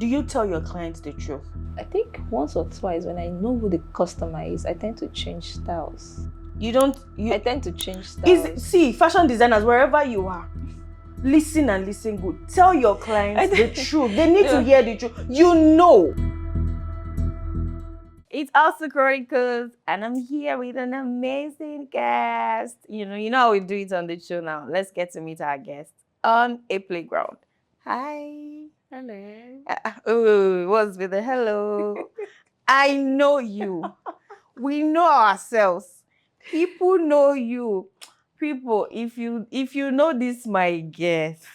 Do you tell your clients the truth? I think once or twice when I know who the customer is, I tend to change styles. I tend to change styles. See, fashion designers, wherever you are, listen and listen good. Tell your clients the truth. They need to hear the truth. You know. It's Hustle Chronicles, and I'm here with an amazing guest. You know how we do it on the show now. Let's get to meet our guest on a playground. Hi. Hello. What's with the hello? I know you. We know ourselves. People know you. People, if you know this, my guest,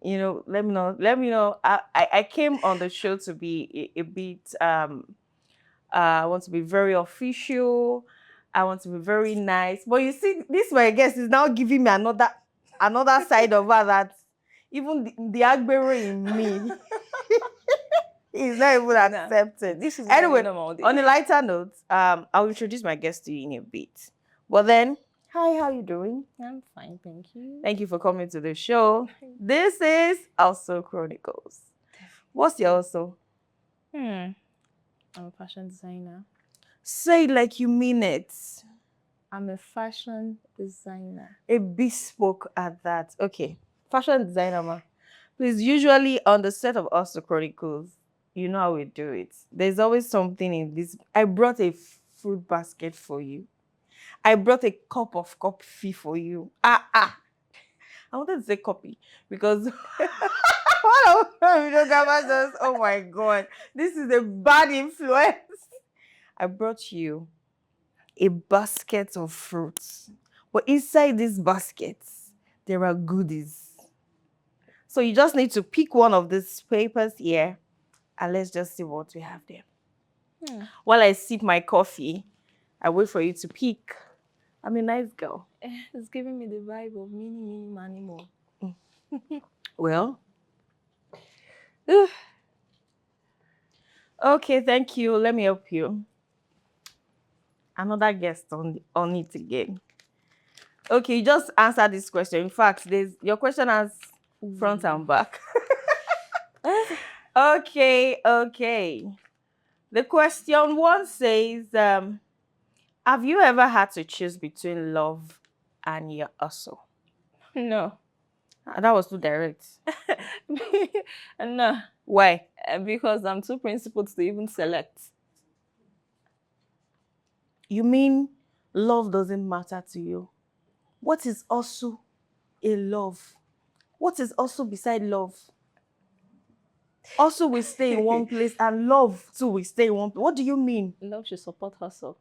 let me know. Let me know. I came on the show to be a bit I want to be very official. I want to be very nice. But you see, this my guest is now giving me another side of her that even the Agbero in me is not even accepted. This is anyway, normal. on a lighter note, I'll introduce my guest to you in a bit. But then, hi, how you doing? I'm fine, thank you. Thank you for coming to the show. This is Hustle Chronicles. What's your Hustle? I'm a fashion designer. Say it like you mean it. I'm a fashion designer. A bespoke at that. Okay. Fashion designer, ma. Please, usually on the set of Hustle Chronicles, you know how we do it. There's always something in this. I brought a fruit basket for you. I brought a cup of coffee for you. I wanted to say copy because one of my videographers just, oh my God, this is a bad influence. I brought you a basket of fruits. But inside these baskets, there are goodies. So you just need to pick one of these papers here and let's just see what we have there. While I sip my coffee, I wait for you to pick. I'm a nice girl. It's giving me the vibe of mini manimal. Well. Okay, thank you. Let me help you. Another guest on it again. Okay, you just answer this question. In fact, your question has front and back. Okay. The question one says, have you ever had to choose between love and your hustle? No. That was too direct. No. Why? Because I'm too principled to even select. You mean love doesn't matter to you? What is also a love? What is also beside love? Also, we stay in one place, and love too, we stay in one place. What do you mean? Love should support hustle.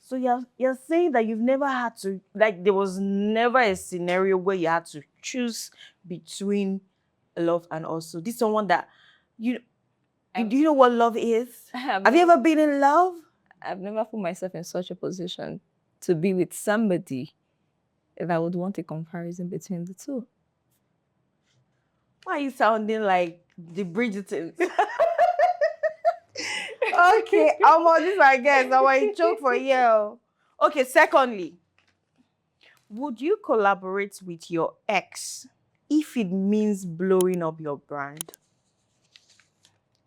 So you're saying that you've never had to, like, there was never a scenario where you had to choose between love and also this someone that do you know what love is? Have you ever been in love? I've never put myself in such a position to be with somebody that I would want a comparison between the two. Why are you sounding like the Bridgertons? Okay, I'm on this, I guess. I want to joke for you. Okay, secondly, would you collaborate with your ex if it means blowing up your brand?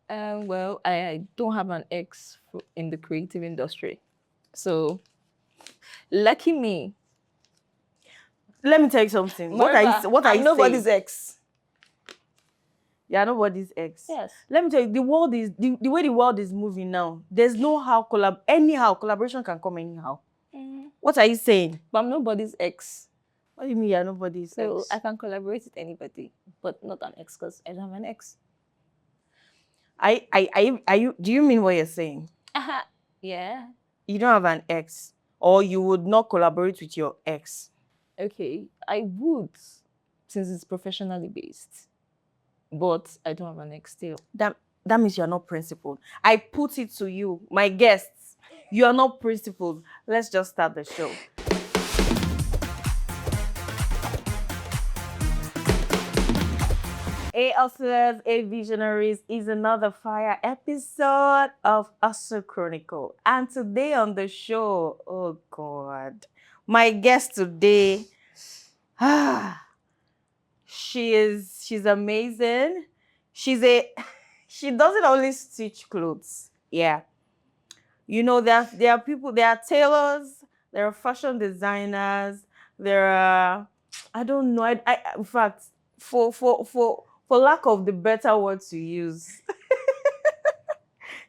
Well, I don't have an ex in the creative industry. So, lucky me. Let me tell you something. What are you nobody's saying? ex. Yeah, nobody's ex. Yes. Let me tell you, the world is the way the world is moving now. There's no how collaboration can come anyhow. What are you saying? But I'm nobody's ex. What do you mean you're nobody's so ex? I can collaborate with anybody, but not an ex because I don't have an ex. Do you mean what you're saying? Yeah. You don't have an ex, or you would not collaborate with your ex? Okay, I would, since it's professionally based, but I don't have an ex still. That means you're not principled. I put it to you, my guests, you are not principled. Let's just start the show. Hey hustlers, hey visionaries, is another fire episode of Hustle Chronicle. And today on the show, oh God, my guest today, she's amazing. She doesn't only stitch clothes. Yeah. There are people, there are tailors, there are fashion designers, there are, I don't know, in fact, for lack of the better word to use,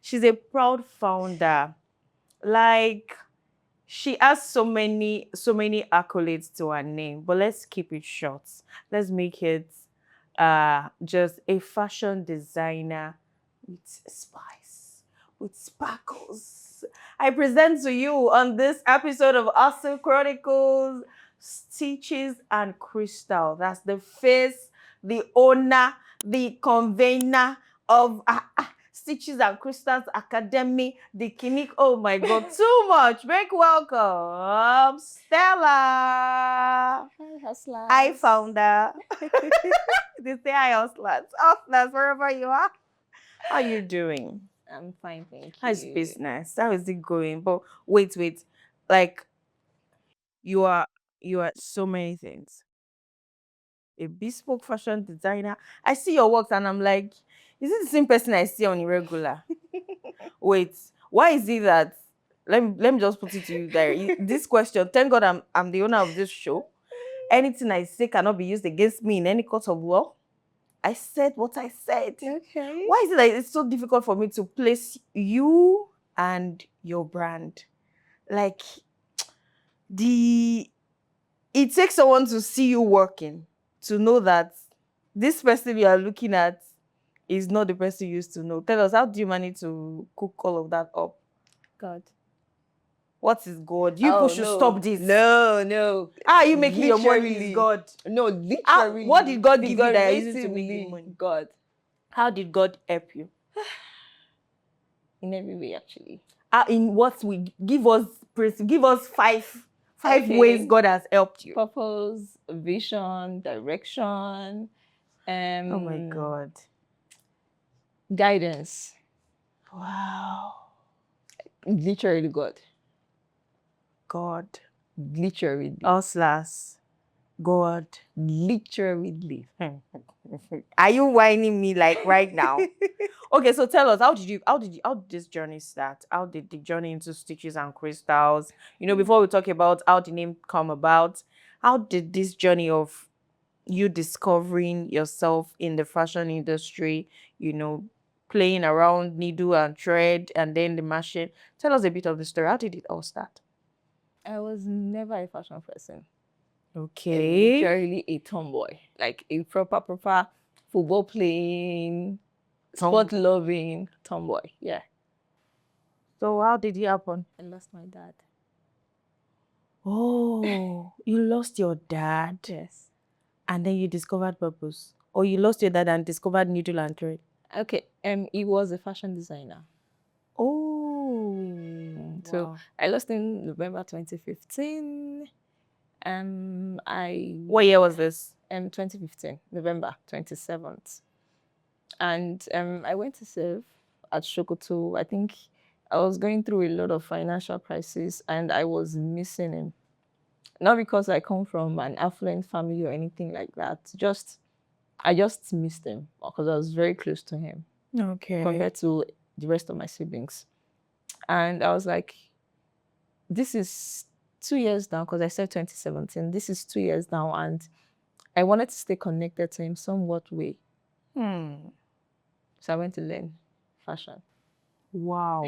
she's a proud founder. Like, she has so many accolades to her name, but let's keep it short. Let's make it just a fashion designer with spice, with sparkles. I present to you on this episode of Hustle Chronicles, Stitches and Crystal. That's the face, the owner, the convener of Stitches and Crystals Academy, the clinic. Oh my God, too much. Make welcome, Stella. Hi, hustlers. I founder. They say hi, hustlers. Hustlers, wherever you are. How you doing? I'm fine, thank you. How's business? How is it going? But wait. Like, you are so many things. A bespoke fashion designer. I see your works and I'm like, is it the same person I see on irregular? Wait, why is it that? Let me just put it to you there. This question, thank God I'm the owner of this show. Anything I say cannot be used against me in any court of law. I said what I said. Okay. Why is it that it's so difficult for me to place you and your brand? Like, it takes someone to see you working to know that this person you are looking at is not the person you used to know. Tell us, how do you manage to cook all of that up? God. What is God? You people should stop this. No. How are you making your money is God? No, literally. What did God give you that you're using to make the money? God. How did God help you? In every way, actually. In what way? Give us five Okay. ways God has helped you. Purpose, vision, direction, Oh my God. guidance. Wow. Literally God. Literally. God. Literally. Are you whining me like right now? Okay, so tell us, how did this journey start? How did the journey into Stitches and Crystals? Before we talk about how the name come about, how did this journey of you discovering yourself in the fashion industry, playing around needle and thread and then the machine? Tell us a bit of the story. How did it all start? I was never a fashion person. Okay. Literally a tomboy. Like a proper football playing, sport loving tomboy. Yeah. So how did it happen? I lost my dad. Oh, you lost your dad? Yes. And then you discovered purpose? Or you lost your dad and discovered needle and thread? Okay. He was a fashion designer. Oh. So wow. I lost in November 2015. What year was this? 2015, November 27th. And I went to serve at Shokoto. I think I was going through a lot of financial crisis and I was missing him. Not because I come from an affluent family or anything like that. I just missed him because I was very close to him. Okay. Compared to the rest of my siblings. And I was like, this is 2 years now, because I said 2017. This is 2 years now, and I wanted to stay connected to him somewhat way. So I went to learn fashion. Wow.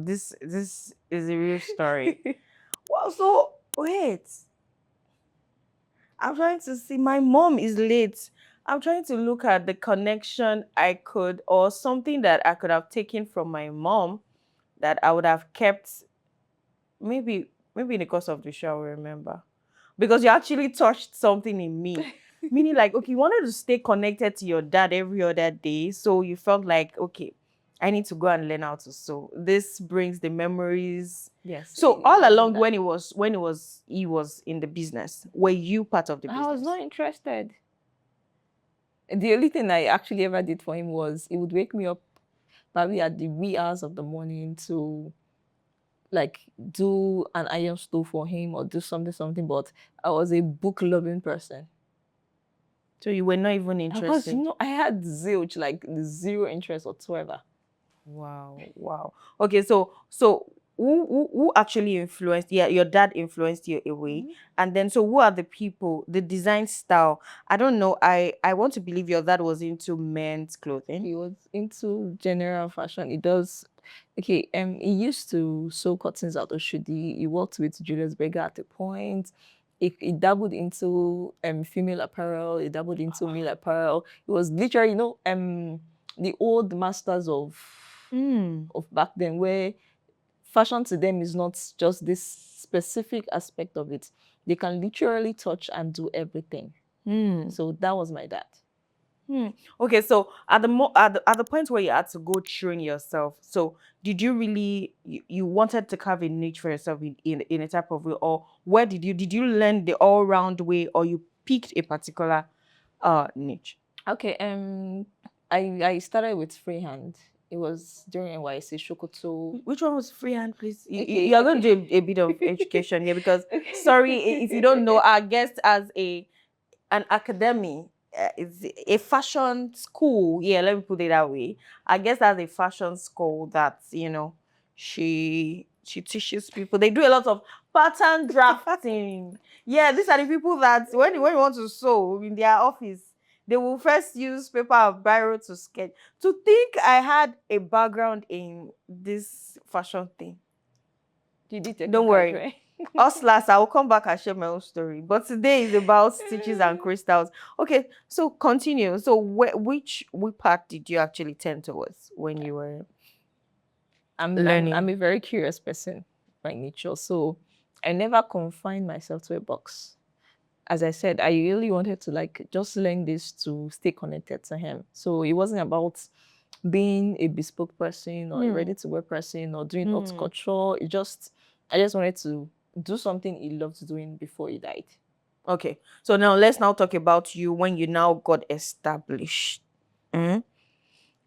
This is a real story. Wow, so wait. I'm trying to see. My mom is late. I'm trying to look at the connection I could, or something that I could have taken from my mom that I would have kept. Maybe in the course of the show, I will remember. Because you actually touched something in me. Meaning, like, okay, you wanted to stay connected to your dad every other day. So you felt like, okay, I need to go and learn how to sew. This brings the memories. Yes. So all along when he was in the business, were you part of the business? I was not interested. The only thing I actually ever did for him was he would wake me up probably at the wee hours of the morning to like do an iron stove for him or do something, but I was a book loving person. So you were not even I was, interested. I had zilch, like zero interest whatsoever. Wow. Okay, so who actually influenced? Yeah, your dad influenced you away, and then so who are the people? The design style. I don't know. I want to believe your dad was into men's clothing. He was into general fashion. He does. Okay, he used to sew curtains out of Shudi. He worked with Julius Berger at a point. He dabbled into female apparel. He dabbled into male apparel. It was literally, the old masters of back then, where fashion to them is not just this specific aspect of it. They can literally touch and do everything. So that was my dad. Okay, so at at the point where you had to go train yourself, so did you really you wanted to carve a niche for yourself in a type of way, or where did you learn the all round way, or you picked a particular niche? Okay, I started with freehand. It was during NYC Shokoto. Which one was freehand, please? Okay, You are going okay. to do a bit of education here because, sorry, if you don't know, our guest as an academy, it's a fashion school. Yeah, let me put it that way. I guess that's a fashion school that she teaches people. They do a lot of pattern drafting. Yeah, these are the people that when you want to sew in their office, they will first use paper and biro to sketch. To think I had a background in this fashion thing. Did you Don't worry. Us last, I will come back and share my own story. But today is about stitches and crystals. Okay, so continue. So which part did you actually tend towards when you were I'm learning? a very curious person by nature, so I never confined myself to a box. As I said, I really wanted to like just learn this to stay connected to him. So it wasn't about being a bespoke person or a ready-to-wear person or doing haute couture. I just wanted to do something he loved doing before he died. Okay, so now let's now talk about you when you now got established. Mm?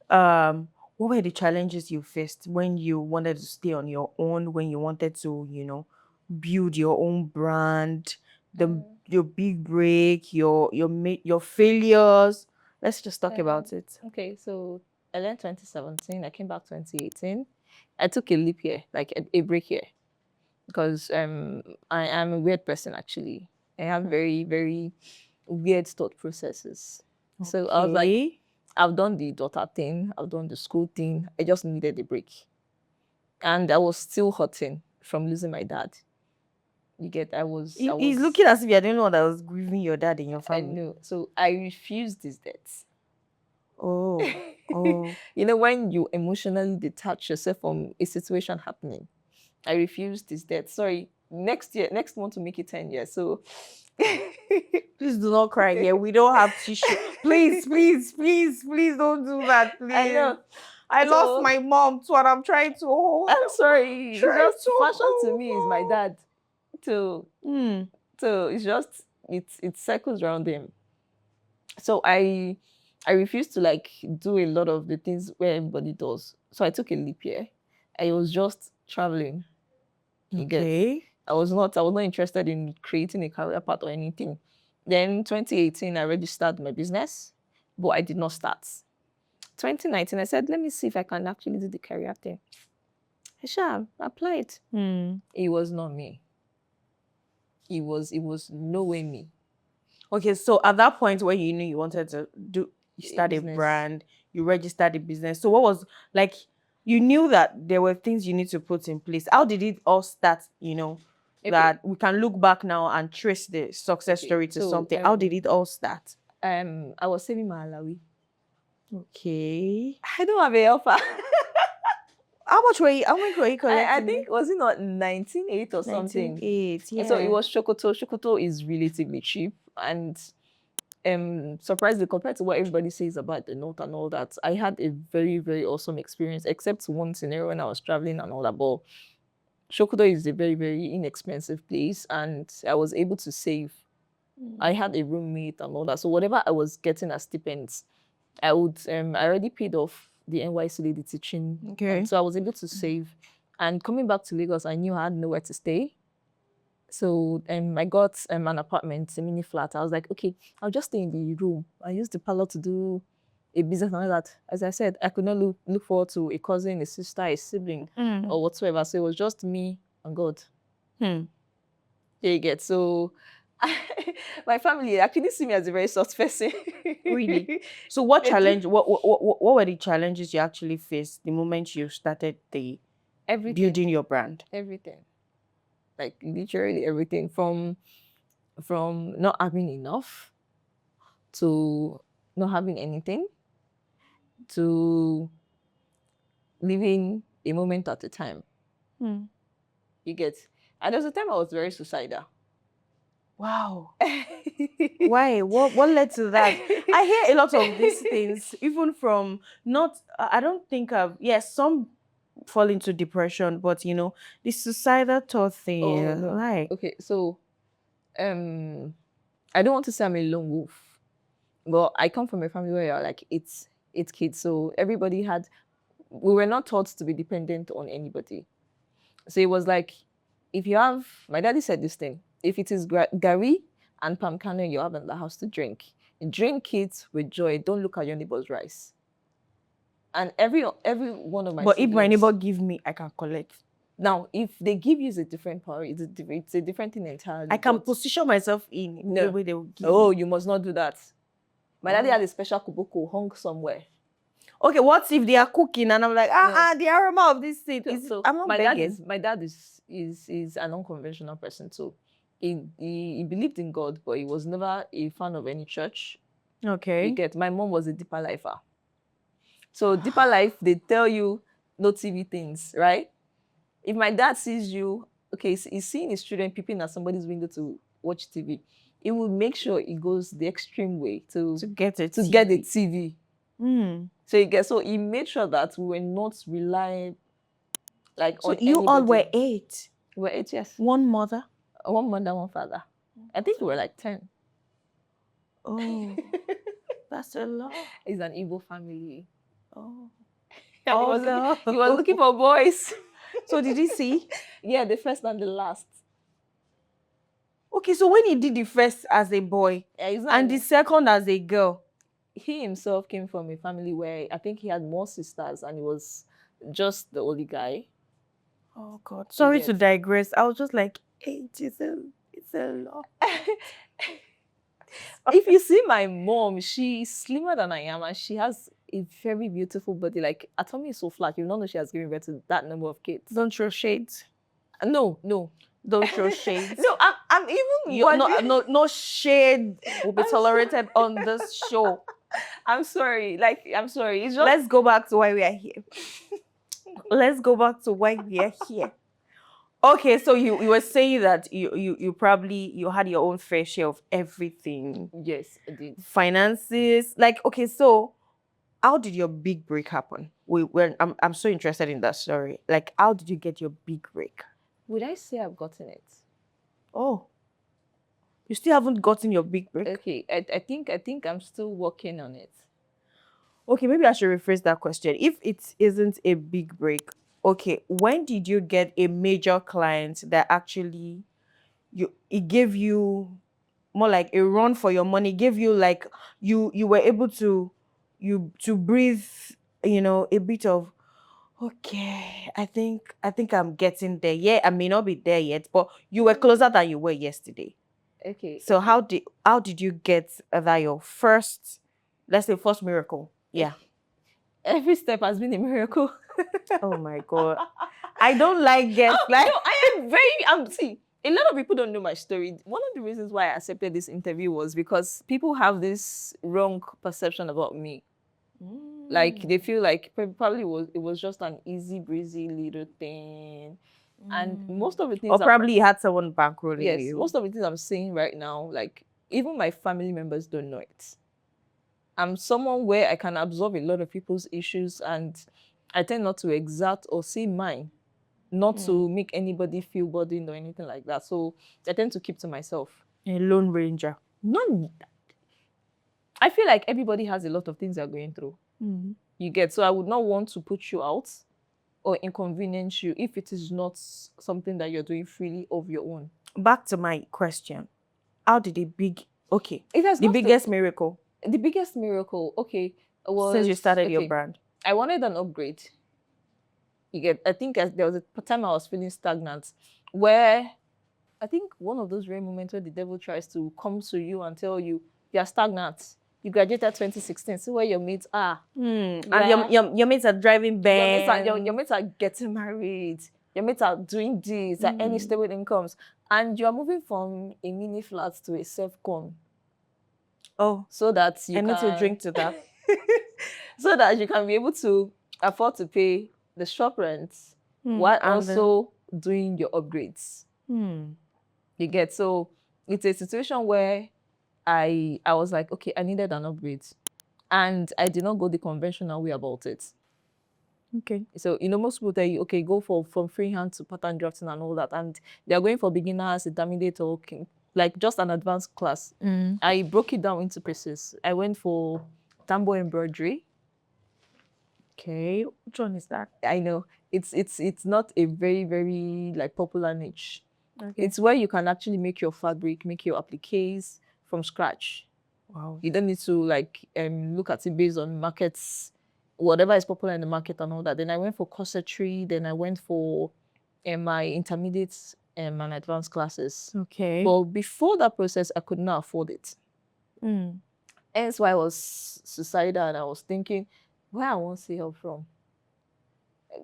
What were the challenges you faced when you wanted to stay on your own, when you wanted to, build your own brand, your big break, your failures? Let's just talk about it. Okay, so I learned 2017. I came back 2018. I took a leap year, like a break year, because I am a weird person actually. I have very, very weird thought processes. So I was like, Okay. I've done the daughter thing, I've done the school thing. I just needed a break. And I was still hurting from losing my dad. You get, He's looking as if you're the only one that was grieving your dad in your I family. know. So I refused this death. Oh, oh. When you emotionally detach yourself from a situation happening, I refused this death. Sorry, next month to make it 10 years. So Please do not cry here. We don't have tissue. Please, please don't do that, please. I know. I lost my mom too, and I'm trying to hold. I'm sorry. It's Trying just to fashion to hold me is my on. dad. So it's just it circles around him. So I refused to like do a lot of the things where everybody does. So I took a leap year. I was just traveling. You get. Okay. I was not interested in creating a career path or anything. Then 2018, I registered my business, but I did not start. 2019, I said, let me see if I can actually do the career thing. I shall apply it. It was not me. It was no way me. Okay, so at that point when you knew you wanted to start a business. brand, you registered the business. So what was like you knew that there were things you need to put in place. How did it all start, that we can look back now and trace the success story to something? How did it all start? I was saving my alawi. Okay. I don't have a offer. How much were you collecting? I think, was it not 19.8 or something? 19.8, yeah. So it was Shokoto. Shokoto is relatively cheap and surprisingly, compared to what everybody says about the note and all that, I had a very, very awesome experience, except one scenario when I was traveling and all that. But Shokoto is a very, very inexpensive place and I was able to save. I had a roommate and all that. So whatever I was getting as stipends, I already paid off the NYC lady teaching. Okay. And so I was able to save. And coming back to Lagos, I knew I had nowhere to stay. So I got an apartment, a mini flat. I was like, okay, I'll just stay in the room. I used the parlor to do a business and all that. As I said, I could not look forward to a cousin, a sister, a sibling, or whatsoever. So it was just me and God. Hmm. There you get. So my family actually see me as a very soft person. Really? So what They do. challenge? What were the challenges you actually faced the moment you started the Everything. building your brand? Everything. Like literally everything from not having enough to not having anything to living a moment at a time. Hmm. You get. And there was a time I was very suicidal. Wow. Why? What led to that? I hear a lot of these things, even from not. I don't think of. Yes, some fall into depression, but you know, the suicidal thought thing. Oh no. Like, Okay, so I don't want to say I'm a lone wolf, but I come from a family where you're like eight kids, so everybody had. We were not taught to be dependent on anybody. So it was like, if you have, my daddy said this thing, if it is Gary and palm kernel you have in the house to drink it with joy. Don't look at your neighbor's rice. And every one of my but if my siblings, neighbor give me, I can collect. now if they give you, is a different power. It's a different thing entirely. I can but- position myself in No. the way they will give. Oh, me. you must not do that. My daddy had a special kuboko hung somewhere. Okay, what if they are cooking and I'm like, No. the aroma of this thing is. So I'm not begging. my dad is an unconventional person too. He believed in God, but he was never a fan of any church. Okay. You get. My mom was a deeper lifer. So deeper life, they tell you no TV things, right? If my dad sees you, okay, he's seeing his children peeping at somebody's window to watch TV, he will make sure he goes the extreme way to get it. get the TV. Hmm. So he made sure that we were not relying like So on you all anybody. were 8. We were 8, yes. One mother. One mother, one father. I think we were like 10. Oh, that's a lot. It's an Igbo family. Oh. And Oh, he was looking for boys. So did he see? Yeah, the first and the last. Okay, so when he did the first as a boy Yeah, and the second as a girl, he himself came from a family where I think he had more sisters and he was just the only guy. oh God. Sorry Yes. to digress. I was just like, 8 is a lot. If you see my mom, she's slimmer than I am and she has a very beautiful body. Like, her tummy is so flat. You don't know she has given birth to that number of kids. Don't throw shades. No. Don't throw shades. No, I'm even no shade will be tolerated on this show. I'm sorry. It's just Let's go back to why we are here. Let's go back to why we are here. Okay, so you were saying that you probably you had your own fair share of everything. yes, I did. Finances. Like, okay, so how did your big break happen? I'm so interested in that story. Like, how did you get your big break? Would I say I've gotten it? Oh, you still haven't gotten your big break? Okay, I think I'm still working on it. Okay, maybe I should rephrase that question. If it isn't a big break, okay, when did you get a major client that actually it gave you more like a run for your money, gave you like you were able to breathe, a bit of okay, I think I'm getting there. Yeah, I may not be there yet, but you were closer than you were yesterday. Okay. So how did you get that your first, let's say first miracle? Yeah. Every step has been a miracle. Oh my God. I don't like guests. Like, No, I am very see. A lot of people don't know my story. One of the reasons why I accepted this interview was because people have this wrong perception about me. Like they feel like probably it was just an easy breezy little thing, and most of the things or probably you had someone bankrolling yes, you. most of the things I'm saying right now, like even my family members don't know it. I'm someone where I can absorb a lot of people's issues, and I tend not to exert or say mine, not to make anybody feel burdened or anything like that. So I tend to keep to myself. A lone ranger. None. I feel like everybody has a lot of things they're going through. You get, so I would not want to put you out or inconvenience you if it is not something that you're doing freely of your own. back to my question. How did It has the not biggest miracle the biggest miracle, okay, since you was started your okay. brand? I wanted an upgrade. You get, I think there was a time I was feeling stagnant, where I think one of those rare moments where the devil tries to come to you and tell you you're stagnant. You graduated 2016. See where your mates are. And Yeah. your mates are driving Your mates are getting married. Your mates are doing this at any stable incomes. And you're moving from a mini flat to a self-con. Oh, So that I you need to can drink to that. so that you can be able to afford to pay the shop rent while And also doing your upgrades. You get, so it's a situation where I was like, okay, I needed an upgrade. And I did not go the conventional way about it. okay. So, most people tell you, okay, go from freehand to pattern drafting and all that. And they're going for beginners, intermediate, or like just an advanced class. I broke it down into pieces. I went for Tomboy embroidery. Okay, which one is that? I know it's not a very, very like popular niche. Okay. It's where you can actually make your fabric, make your appliques from scratch. Wow. You don't need to like look at it based on markets, whatever is popular in the market and all that. Then I went for corsetry. Then I went for my intermediate and advanced classes. Okay. But before that process, I could not afford it. Hence why I was suicidal and I was thinking, where I want to see help from.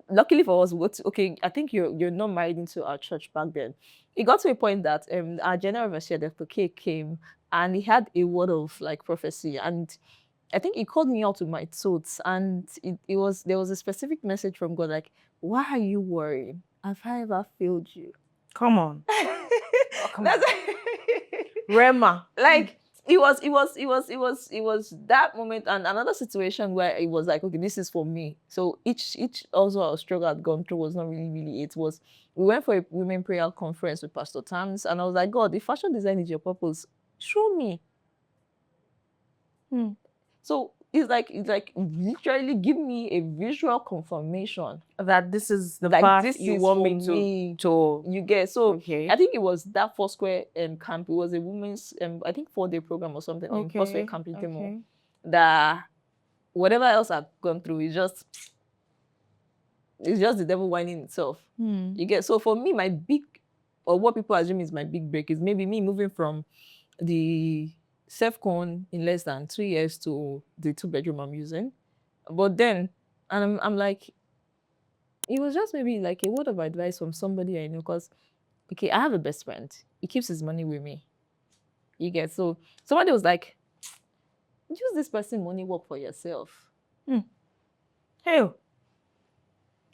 Luckily for us, okay, I think you're not married into our church back then. It got to a point that our general overseer, Dr. K, came and he had a word of like prophecy, and I think he called me out to my thoughts, and there was a specific message from God, like, why are you worrying? Have I ever failed you? Come on. Come on. Rema. Like it was that moment, and another situation where it was like, okay, this is for me. So each also our struggle I'd gone through was not really it. Was we went for a women prayer conference with Pastor Tams, and I was like, God, if fashion design is your purpose, show me. So it's like literally give me a visual confirmation that this is the like path this you is want for me to you get. So okay. I think it was that Foursquare camp. It was a women's I think 4-day program or something in Foursquare camp in Kemo. That whatever else I've gone through is just the devil whining itself. You get. So for me, my big, or what people assume is my big break, is maybe me moving from the self-con in less than 2 years to the 2-bedroom I'm using. But then, and I'm like, it was just maybe like a word of advice from somebody I know, because, okay, I have a best friend. He keeps his money with me. You get. So somebody was like, use this person money, work for yourself. Hey.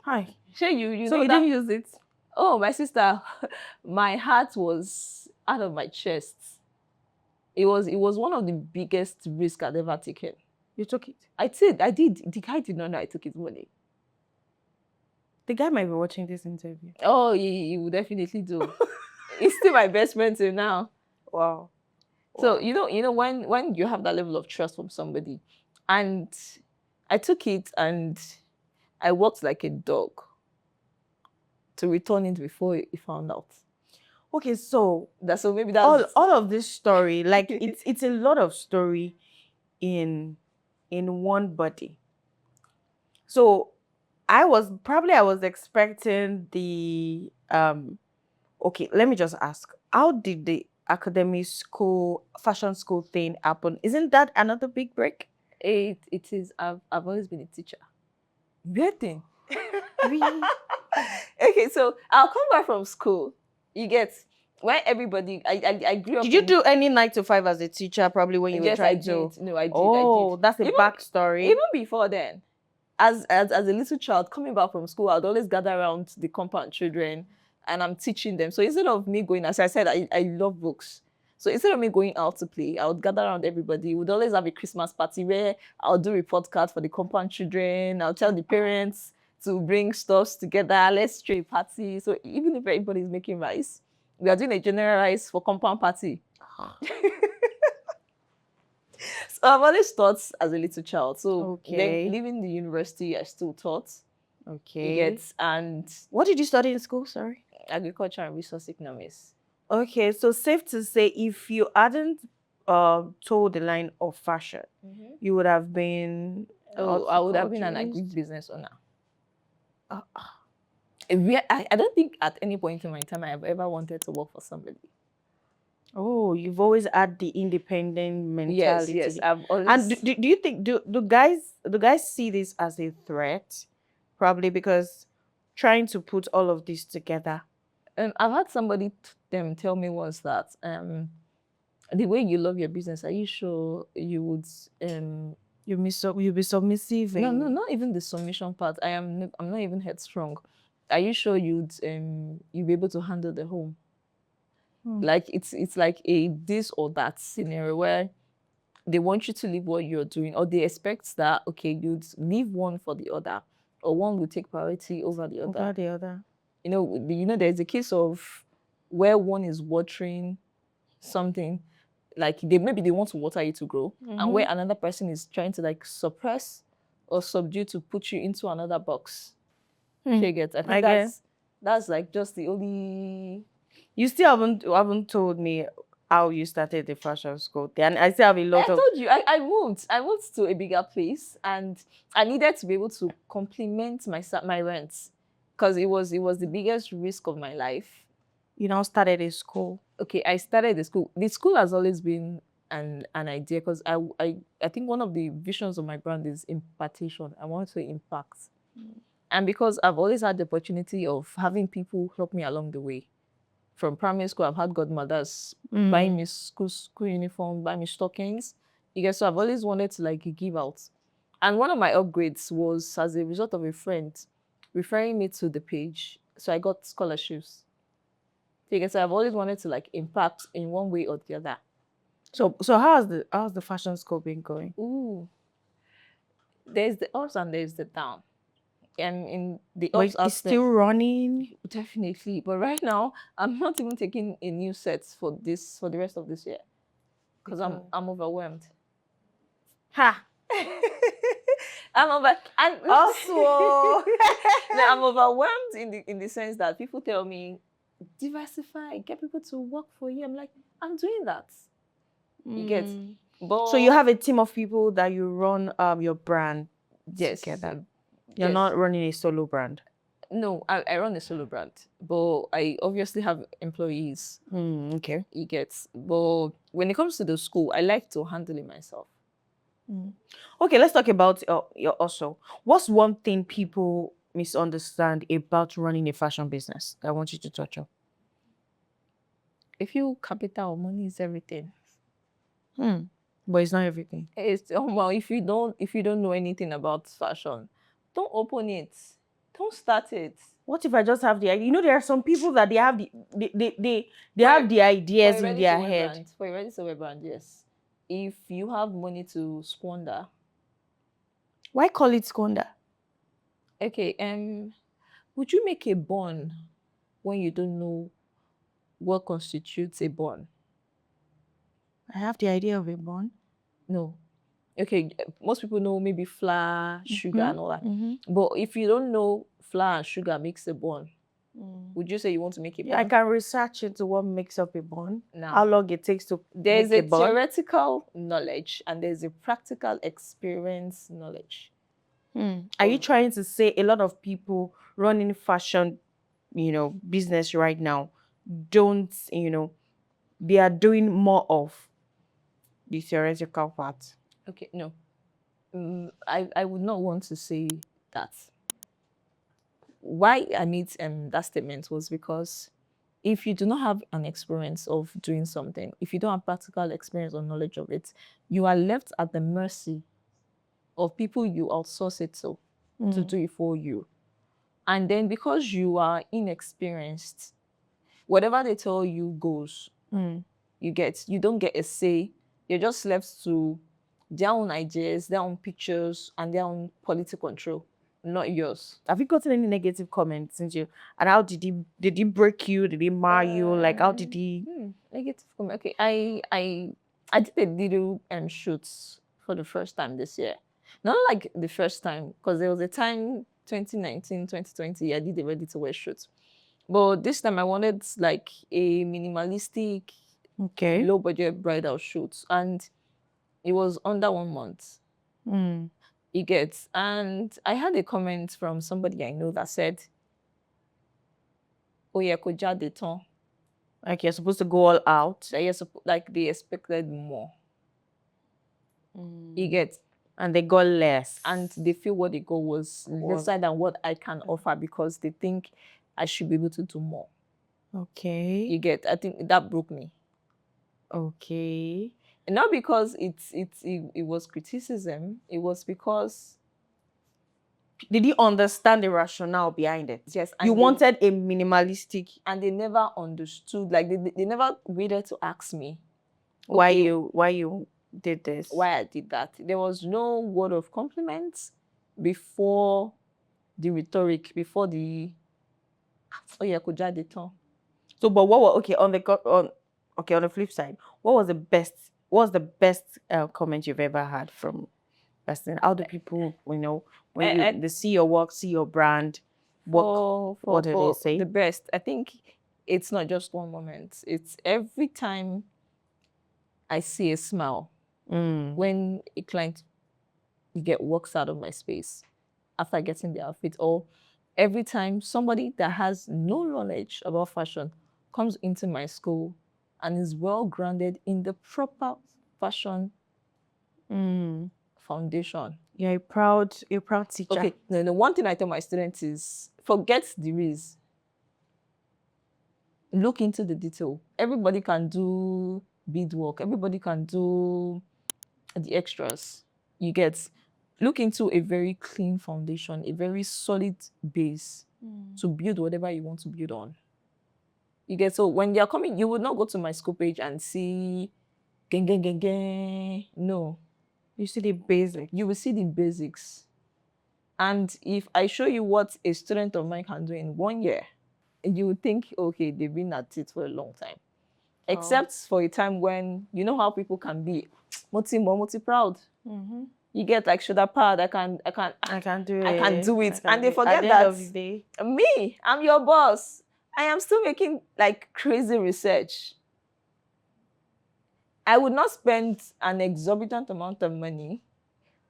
Hi. Sure, you so know you that? didn't use it? Oh, my sister, my heart was out of my chest. It was one of the biggest risks I'd ever taken. You took it? I did. The guy did not know I took his money. The guy might be watching this interview. Oh, he would definitely do. He's still my best friend till now. Wow. So you know when you have that level of trust from somebody, and I took it and I worked like a dog to return it before he found out. Okay, so maybe that's all of this story, like it's a lot of story in one body. So I was expecting the okay, let me just ask, how did the academy school fashion school thing happen? Isn't that another big break? It is. I've always been a teacher. Weird thing. Really? Okay, so I'll come back from school. You get, when everybody, I grew up. Did you do any 9 to 5 as a teacher? Probably when you were trying to. No, I did. Oh, that's a backstory. Even before then, as a little child coming back from school, I'd always gather around the compound children and I'm teaching them. So instead of me going, as I said, I love books. So instead of me going out to play, I would gather around everybody. We'd always have a Christmas party where I'll do report cards for the compound children. I'll tell the parents to bring stuffs together. Let's throw a party. So even if everybody's making rice, we are doing a general rice for compound party. So I've always taught as a little child. So then leaving the university, I still taught. Okay. You get, and what did you study in school? Sorry. Agriculture and resource economics. Okay, so safe to say, if you hadn't told the line of fashion, you would have been Oh, I would have been an agri business owner. Uh, I don't think at any point in my time I have ever wanted to work for somebody. Oh, you've always had the independent Yes, mentality. yes. I've And always do you think do guys see this as a threat? Probably because trying to put all of this together. I've had somebody tell me once that the way you love your business, are you sure you would You'll be submissive no, and not even the submission part. I'm not even headstrong. Are you sure you'd be able to handle the home? Like it's like a this or that scenario where they want you to leave what you're doing, or they expect that okay, you'd leave one for the other, or one will take priority over the other. over the other. There's a case of where one is watering something, like they want to water it to grow, and where another person is trying to like suppress or subdue to put you into another box. She gets. I think I guess. that's like just the only. You still haven't told me how you started the fashion school. And I still have a I lot of told you I moved to a bigger place, and I needed to be able to complement my rents, because it was the biggest risk of my life. you now started a school. Okay, I started the school. The school has always been an idea, because I think one of the visions of my brand is impartation. I want to impact. And because I've always had the opportunity of having people help me along the way. From primary school, I've had godmothers buying me school uniform, buying me stockings. So I've always wanted to like give out. And one of my upgrades was as a result of a friend referring me to the page. So I got scholarships. So I've always wanted to like impact in one way or the other. So how's the fashion school been going? Ooh, there's the ups and there's the down. And in the But ups it's aspect, still running. definitely. But right now, I'm not even taking a new set for the rest of this year, because I'm overwhelmed. Ha! I'm over and Also, no, I'm overwhelmed in the sense that people tell me diversify, get people to work for you. I'm like, I'm doing that. You get, but so you have a team of people that you run your brand yes, together. You're yes. not running a solo brand. No, I run a solo brand, but I obviously have employees. Okay. You get, but when it comes to the school, I like to handle it myself. Okay, let's talk about your hustle. What's one thing people misunderstand about running a fashion business? I want you to touch on. If you capital money is everything. But it's not everything. It's well, if you don't know anything about fashion, don't open it. Don't start it. What if I just have the idea? There are some people that they have they For have the for ideas a in ready to their wear head. brand, for a ready to wear brand, yes. If you have money to squander, Why call it squander? okay. Would you make a bond when you don't know what constitutes a bond? I have the idea of a bun. No. Okay, most people know maybe flour, sugar, and all that. But if you don't know flour and sugar makes a bun, would you say you want to make a Yeah, I bun? can research into what makes up a bun. Now, How long it takes to there's make a a bun. theoretical knowledge and there's a practical experience knowledge. Are you trying to say a lot of people running fashion, business right now don't, they are doing more of the theoretical part? Okay, no. I would not want to say that. Why I made that statement was because if you do not have an experience of doing something, if you don't have practical experience or knowledge of it, you are left at the mercy of people you outsource it to do it for you. And then because you are inexperienced, whatever they tell you goes. You don't get a say. You're just left to their own ideas, their own pictures, and their own political control, not yours. Have you gotten any negative comments since you? And how did he break you? Did he mar you? Like how did he? Negative comment. Okay, I did a little shoots for the first time this year. Not like the first time, because there was a time 2019, 2020, I did a ready to wear shoot. But this time I wanted like a minimalistic, Okay. low budget bridal shoot, and it was under 1 month. Mm. You get, and I had a comment from somebody I know that said, "Oh yeah, kò jáde tán." Like you're supposed to go all out. That like they expected more. You get, And they got less. and they feel what they got was lesser than what I can offer because they think I should be able to do more. Okay. You get, I think that broke me. Okay. And not because it was criticism, it was because Did you understand the rationale behind it? yes, You wanted a minimalistic. and they never understood, like they never waited to ask me Why okay, you did this? why I did that. There was no word of compliments before the rhetoric, before the oh yeah, kò jáde tán. So, but what was on the flip side? What was the best comment you've ever had from person? How do people, when they see your work, see your brand, what do they say? The best, I think it's not just one moment. It's every time I see a smile when a client walks out of my space after getting the outfit, or every time somebody that has no knowledge about fashion comes into my school and is well grounded in the proper fashion foundation. You're a proud teacher. Okay, the one thing I tell my students is forget the risk. Look into the detail. Everybody can do beadwork. Everybody can do the extras. You get, look into a very clean foundation, a very solid base to build whatever you want to build on. You get, so when you're coming, you would not go to my school page and see gang. No. You see the basics. You will see the basics. And if I show you what a student of mine can do in 1 year, you would think, okay, they've been at it for a long time. Except for a time when, you know how people can be multi proud. You get like shoulder pad, I can do it. And they forget that of the day, me, I'm your boss. I am still making like crazy research. I would not spend an exorbitant amount of money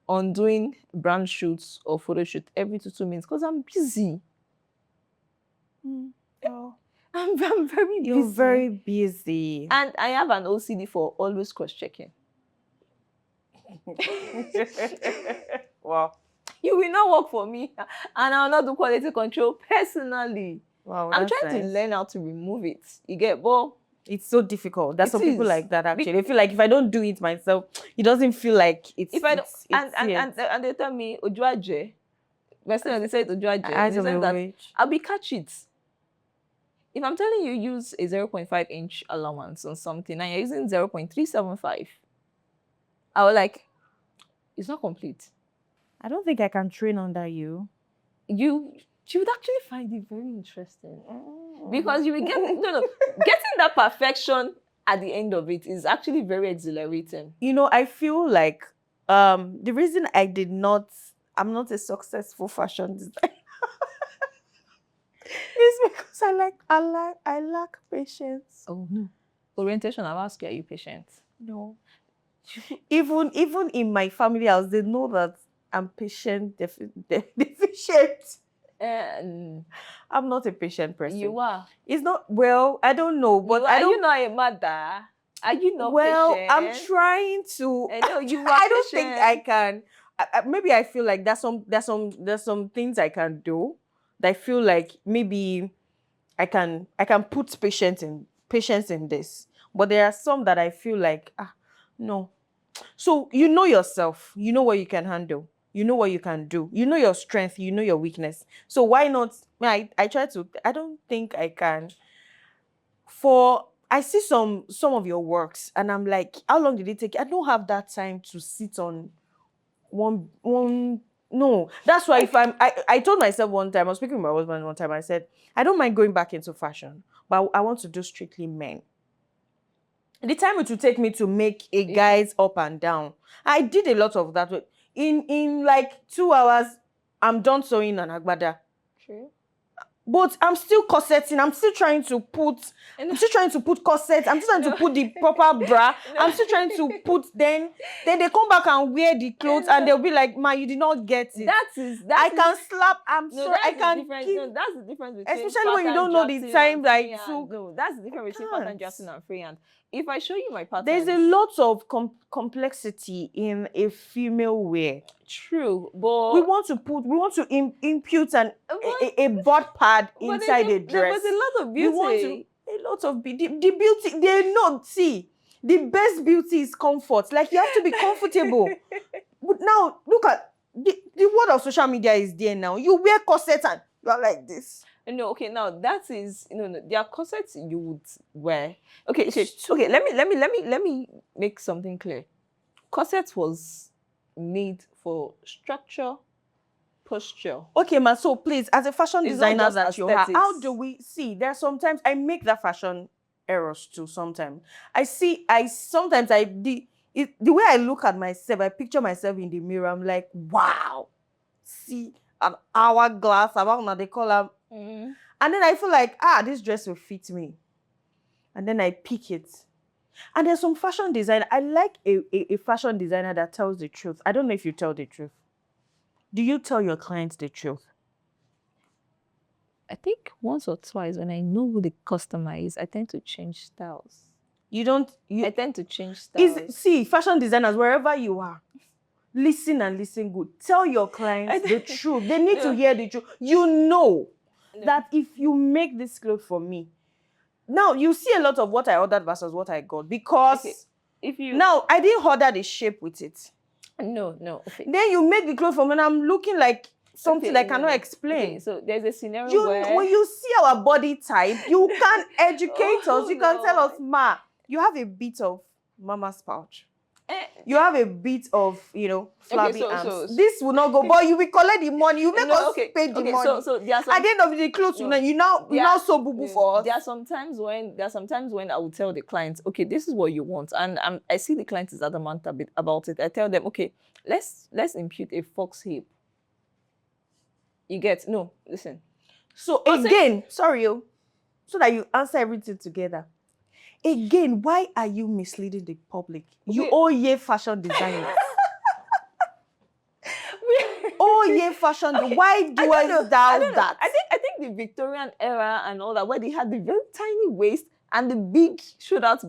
on doing brand shoots or photo shoot every 2 minutes because I'm busy. Oh. I'm very busy. You're very busy. And I have an OCD for always cross-checking. Wow. You will not work for me and I will not do quality control personally. Wow, I'm trying to learn how to remove it. You get, but it's so difficult. There's some people like that actually. They feel like if I don't do it myself, it doesn't feel like it's. If I don't, and they tell me Ojuaje. They say Ojuaje. I'll be catch it. If I'm telling you use a 0.5 inch allowance on something and you're using 0.375, I was like, it's not complete. I don't think I can train under you. You would actually find it very interesting because you will get getting that perfection at the end of it is actually very exhilarating. I feel like the reason I'm not a successful fashion designer is because I lack patience. Oh no. Orientation, I'll ask you, are you patient? No. Even in my family house, they know that I'm patient deficient. I'm not a patient person. You are. It's not, well, I don't know, but are you not a mother? Are you not patient? I'm trying to. No, you are I don't think I can. Maybe I feel like there's some things I can do that I feel like maybe I can put patience in this. But there are some that I feel like no. So you know yourself, you know what you can handle. You know what you can do. You know your strength. You know your weakness. So why not? I try to. I don't think I can. I see some of your works, and I'm like, how long did it take? I don't have that time to sit on one. No, that's why I told myself one time. I was speaking with my husband one time. I said I don't mind going back into fashion, but I want to do strictly men. The time it would take me to make a guy's up and down, I did a lot of that. In like 2 hours, I'm done sewing an agbada. True. But I'm still corseting. I'm still trying to put corsets. I'm still trying to put the proper bra. I'm still trying to put then they come back and wear the clothes and they'll be like, "Ma, you did not get it." I can slap. I'm sorry. I can give. No, that's the difference between Especially when you pattern don't know the drafting time and like freehand. to. No, that's the difference between pattern Can't. drafting and freehand. If I show you my pattern, There's a lot of complexity in a female wear. True, but We want to impute a butt pad inside a dress. There was a lot of beauty. We want a lot of beauty. The beauty, they know, see, the best beauty is comfort. Like, you have to be comfortable. But now, look at, the world of social media is there now. You wear corset and you are like this. No, okay, now that is, no, there are corsets you would wear. Okay, okay, let me make something clear. Corset was made for structure, posture. Okay, man, so please, as a fashion It's not designer just that you are, aesthetics. how do we see? There are sometimes I make that fashion errors too. Sometimes the way I look at myself, I picture myself in the mirror. I'm like, wow, see an hourglass, about now they call them, and then I feel like, this dress will fit me, and then I pick it. And there's some fashion designer. I like a fashion designer that tells the truth. I don't know if you tell the truth. Do you tell your clients the truth? I think once or twice when I know who the customer is, I tend to change styles. I tend to change styles. See, fashion designers, wherever you are, listen and listen good. Tell your clients the truth. They need to hear the truth. You know that if you make this clothes for me, now you see a lot of what I ordered versus what I got, because now I didn't order the shape with it. No. Okay. Then you make the clothes for me and I'm looking like something I cannot explain. Okay, so there's a scenario where when you see our body type, you can educate us. You can tell us, Ma, you have a bit of mama's pouch. You have a bit of, flabby arms. This will not go, but you will collect the money. You make us pay the money. So there are some, at the end of the clothes, you now so boo boo for us. There are sometimes when I will tell the clients, okay, this is what you want, and I see the client is adamant a bit about it. I tell them, okay, let's impute a fox hip. You get listen. So again, sorry, so that you answer everything together. Again, why are you misleading the public? Okay. You all year fashion designers. All year fashion. Okay. Why do I doubt that? I think the Victorian era and all that, where they had the very tiny waist and the big shoulders.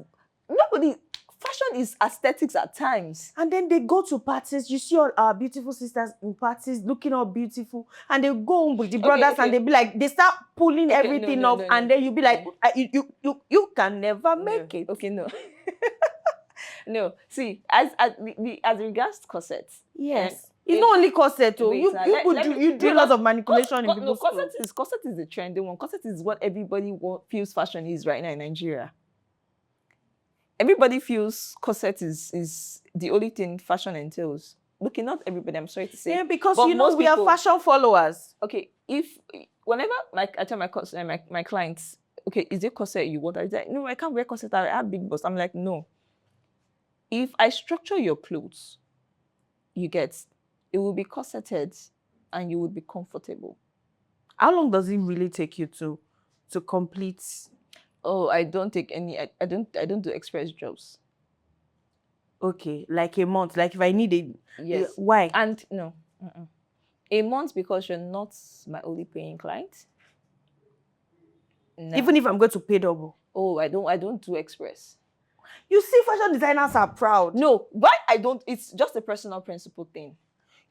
Fashion is aesthetics at times. And then they go to parties. You see all our beautiful sisters in parties looking all beautiful. And they go home with the brothers and they be like, they start pulling everything up. And then you be like, you can never make it. Okay, no. No. See, as regards corsets. Yes. It's not only corset, though. You do a lot of manipulation in people's clothes. Corset is the trending one. Corset is what everybody feels fashion is right now in Nigeria. Everybody feels corset is the only thing fashion entails. Okay, not everybody, I'm sorry to say. Yeah, because we are fashion followers. Okay, whenever I tell my clients, okay, is it corset you want? I say, no, I can't wear corset. I have big bust. I'm like, no. If I structure your clothes, it will be corseted and you will be comfortable. How long does it really take you to complete? Oh, I don't take any. I don't do express jobs. Okay, like a month. Like if I need yes. Why? And no, a month because you're not my only paying client. No. Even if I'm going to pay double. Oh, I don't do express. You see, fashion designers are proud. No, why I don't? It's just a personal principle thing.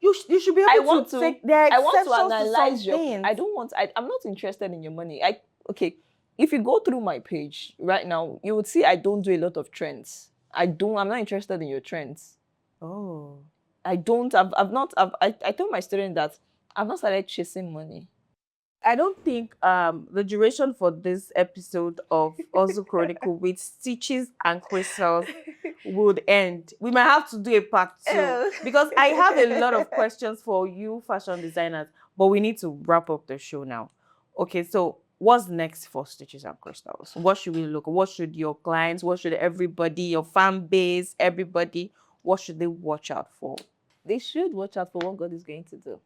You should be able to take their exceptions. I want to analyze your. I don't want. I'm not interested in your money. Okay. If you go through my page right now, you would see I don't do a lot of trends. I'm not interested in your trends. Oh. I don't. I told my student that I've not started chasing money. I don't think the duration for this episode of Hustle Chronicle with Stitches and Crystals would end. We might have to do a part 2 because I have a lot of questions for you fashion designers, but we need to wrap up the show now. Okay, so what's next for Stitches and Crystals? What should we look? What should your clients, what should everybody, your fan base, everybody, what should they watch out for? They should watch out for what God is going to do.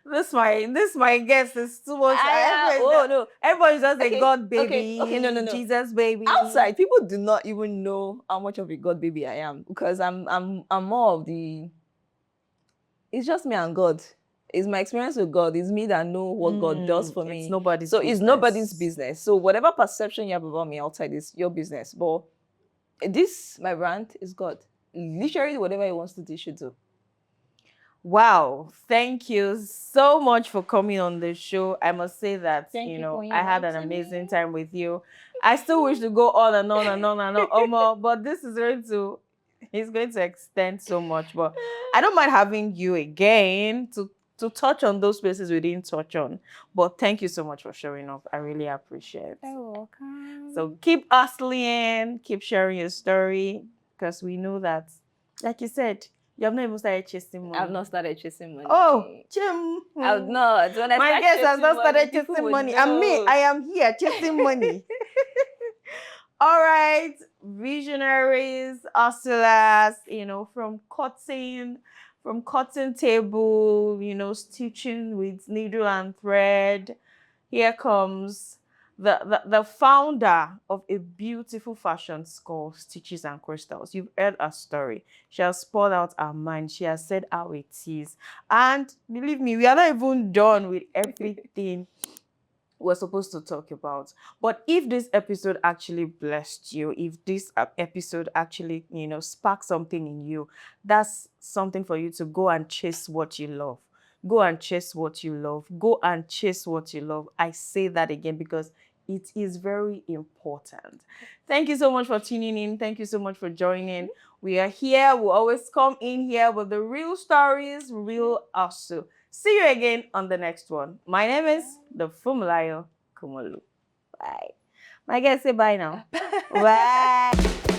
this my guess is too much. Oh no. Everybody's just a Okay, God baby, okay, no, no, no. Jesus baby. Outside, people do not even know how much of a God baby I am because I'm more of the. It's just me and God. It's my experience with God. It's me that know what God does for me. It's nobody's So business. it's nobody's business. So whatever perception you have about me outside is your business. But this, my brand, is God. Literally, whatever He wants to do, He should do. Wow, thank you so much for coming on the show. I must say that Thank you for I had an inviting amazing me. time with you. I still wish to go on and on and on and on, but this is it's going to extend so much. But I don't mind having you again to touch on those places we didn't touch on. But thank you so much for showing up. I really appreciate it. You're welcome. So keep hustling, keep sharing your story, because we know that, like you said, you have not even started chasing money. I've not started chasing money. Oh, Jim. I've not. When I My start guest has chasing not money, started people chasing would money. And me, know. I am here chasing money. All right, visionaries, hustlers, from cotton table, stitching with needle and thread. Here comes the founder of a beautiful fashion called Stitches and Crystals. You've heard her story. She has poured out her mind. She has said how it is. And believe me, we are not even done with everything we're supposed to talk about. But if this episode actually blessed you, if this episode actually, sparked something in you, that's something for you to go and chase what you love. Go and chase what you love. Go and chase what you love. I say that again because it is very important. Thank you so much for tuning in. Thank you so much for joining. We are here. We always come in here with the real stories, real hustle. See you again on the next one. My name is the Fumulayo Kumolu. Bye. My guys, say bye now. Bye.